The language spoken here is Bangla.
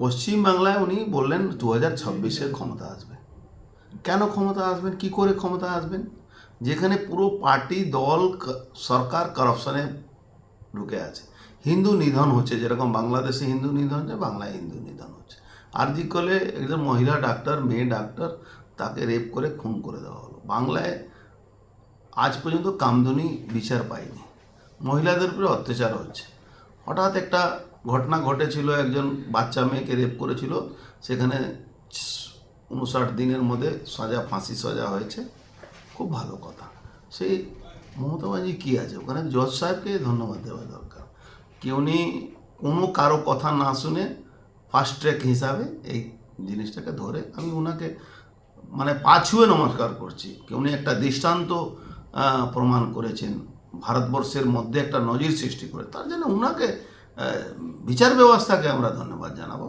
পশ্চিমবাংলায় উনি বললেন 2026-এ ক্ষমতা আসবে। কেন ক্ষমতা আসবেন, কি করে ক্ষমতা আসবেন? যেখানে পুরো পার্টি দল সরকার কারাপশনে ঢুকে আছে, হিন্দু নিধন হচ্ছে, যেরকম বাংলাদেশে হিন্দু নিধন হচ্ছে, বাংলায় হিন্দু নিধন হচ্ছে। আরজি কলে একজন মহিলা ডাক্তার, মেয়ে ডাক্তার, তাকে রেপ করে খুন করে দেওয়া হলো। বাংলায় আজ পর্যন্ত কামদুনি বিচার পায়নি, মহিলাদের উপরে অত্যাচার হচ্ছে। হঠাৎ একটা ঘটনা ঘটেছিল, একজন বাচ্চা মেয়েকে রেপ করেছিল, সেখানে 59 দিনের মধ্যে সাজা, ফাঁসি সাজা হয়েছে। খুব ভালো কথা। সেই মমতা ব্যানার্জি কী আছে ওখানে? জজ সাহেবকে ধন্যবাদ দেওয়া দরকার। কি উনি কোনো কারো কথা না শুনে ফাস্ট ট্র্যাক হিসাবে এই জিনিসটাকে ধরে, আমি ওনাকে মানে পা ছুঁয়ে নমস্কার করছি। কি উনি একটা দৃষ্টান্ত প্রমাণ করেছেন, ভারতবর্ষের মধ্যে একটা নজির সৃষ্টি করে, তার জন্য ওনাকে বিচার ব্যবস্থাকে আমরা ধন্যবাদ জানাবো।